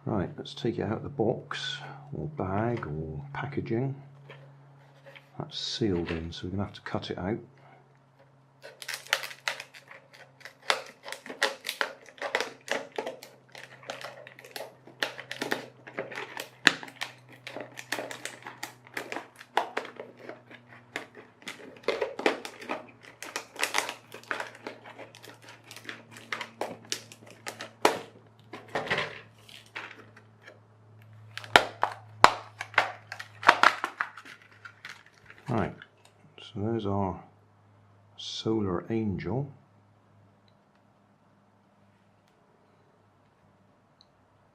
Right, let's take it out of the box or bag or packaging. That's sealed in, so we're going to have to cut it out. Right, so there's our solar angel.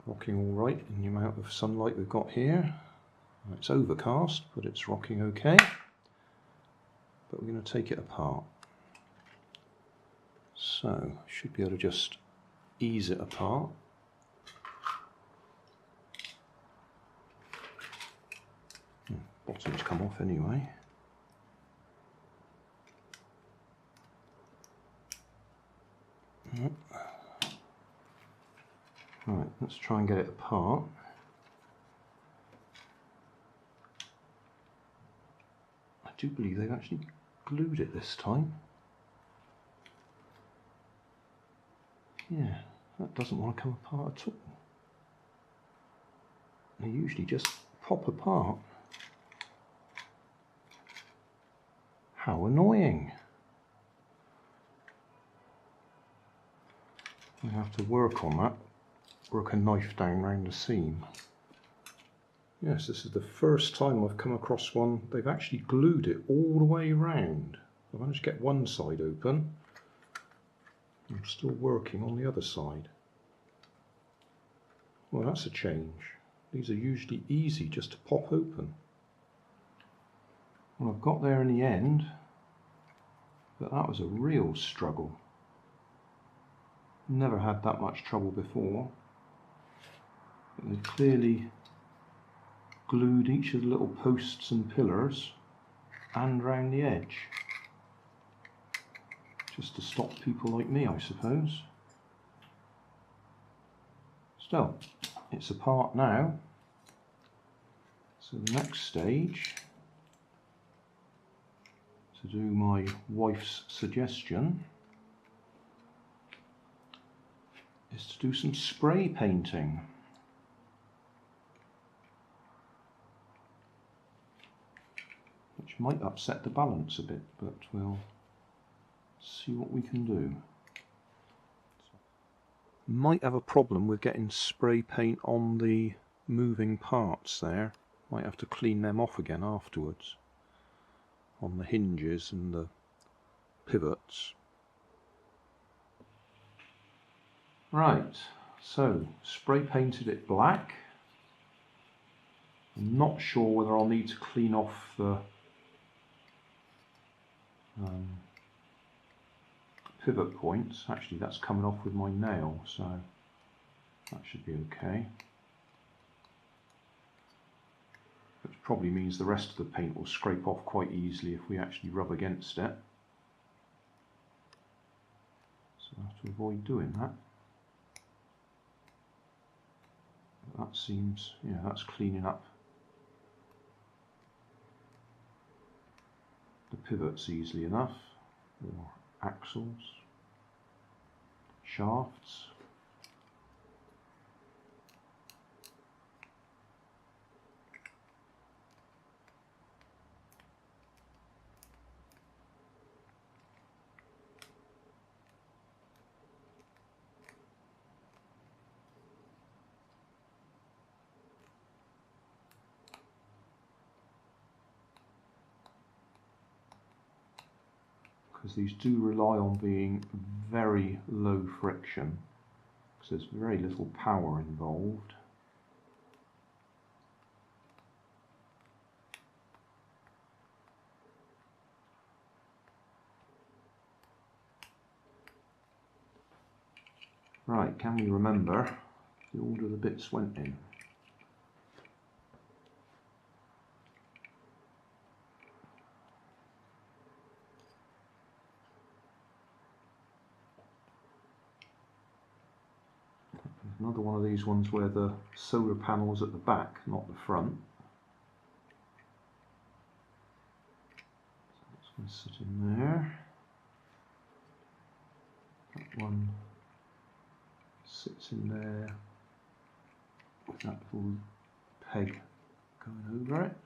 Rocking all right in the amount of sunlight we've got here. It's overcast, but it's rocking okay. But we're going to take it apart. So, should be able to just ease it apart. Bottom's come off anyway. Right, let's try and get it apart. I do believe they've actually glued it this time. Yeah, that doesn't want to come apart at all. They usually just pop apart. How annoying. I have to work on that. Work a knife down round the seam. Yes, this is the first time I've come across one. They've actually glued it all the way round. I managed to get one side open. I'm still working on the other side. Well, that's a change. These are usually easy just to pop open. Well, I've got there in the end, but that was a real struggle. Never had that much trouble before. But they clearly glued each of the little posts and pillars and round the edge. Just to stop people like me, I suppose. Still, it's apart now. So the next stage, to do my wife's suggestion, is to do some spray painting. Which might upset the balance a bit, but we'll see what we can do. Might have a problem with getting spray paint on the moving parts there. Might have to clean them off again afterwards. On the hinges and the pivots. Right, so spray painted it black. I'm not sure whether I'll need to clean off the pivot points. Actually, that's coming off with my nail, so that should be okay. Which probably means the rest of the paint will scrape off quite easily if we actually rub against it. So I have to avoid doing that. But that seems, yeah, that's cleaning up the pivots easily enough, or axles, shafts. Because these do rely on being very low friction, because there's very little power involved. Right, can we remember the order the bits went in? Another one of these ones where the solar panel's at the back, not the front. So it's going to sit in there. That one sits in there with that little peg going over it,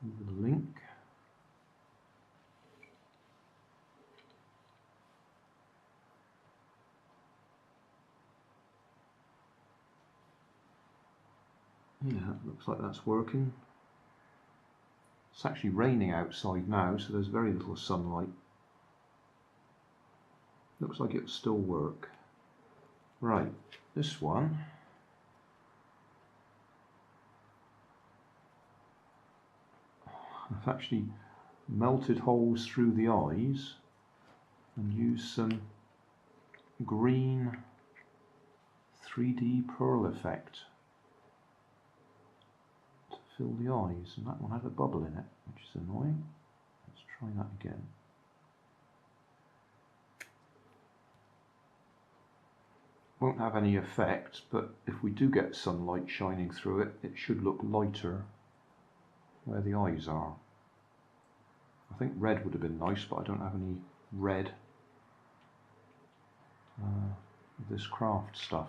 over the link. Yeah, looks like that's working. It's actually raining outside now, so there's very little sunlight. Looks like it'll still work. Right, this one. I've actually melted holes through the eyes and used some green 3D pearl effect to fill the eyes, and that one had a bubble in it, which is annoying. Let's try that again. Won't have any effect, but if we do get sunlight shining through it, it should look lighter where the eyes are. I think red would have been nice, but I don't have any red with this craft stuff.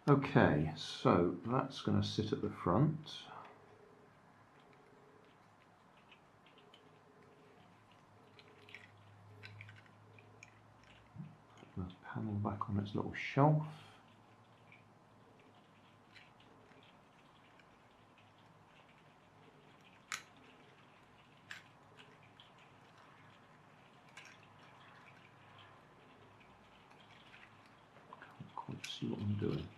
Okay, so that's going to sit at the front. Put the panel back on its little shelf. Can't quite see what I'm doing.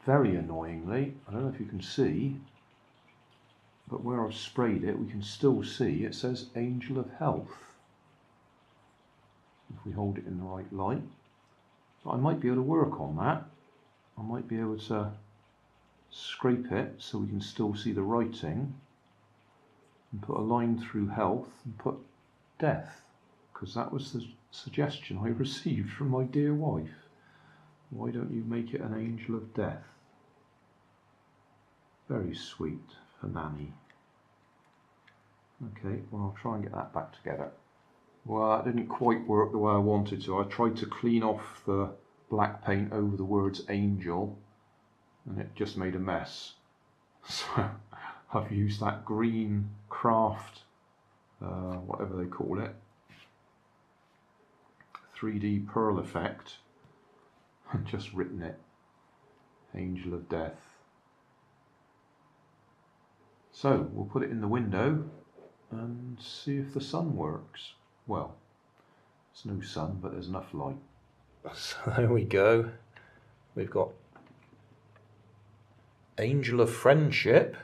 Very annoyingly, I don't know if you can see, but where I've sprayed it, we can still see it says Angel of Health. If we hold it in the right light. But I might be able to work on that. I might be able to scrape it so we can still see the writing and put a line through health and put death, because that was the suggestion I received from my dear wife. Why don't you make it an angel of death? Very sweet for Nanny. Okay, well, I'll try and get that back together. Well, that didn't quite work the way I wanted to. I tried to clean off the black paint over the words angel and it just made a mess. So I've used that green craft, whatever they call it, 3D pearl effect, and just written it, Angel of Death. So we'll put it in the window and see if the sun works. Well, there's no sun, but there's enough light. So there we go. We've got Angel of Friendship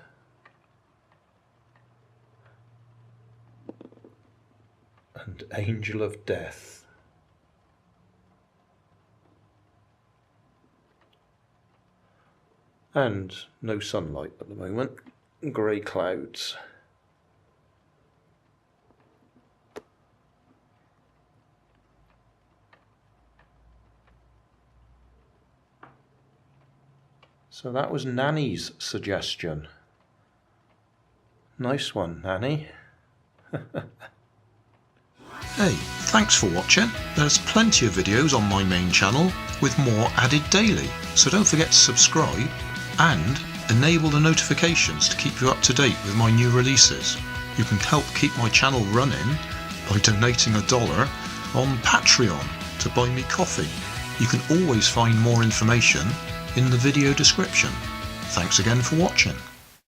and Angel of Death. And no sunlight at the moment. Grey clouds. So that was Nanny's suggestion. Nice one, Nanny. Hey, thanks for watching. There's plenty of videos on my main channel with more added daily. So don't forget to subscribe and enable the notifications to keep you up to date with my new releases. You can help keep my channel running by donating $1 on Patreon to buy me coffee. You can always find more information in the video description. Thanks again for watching.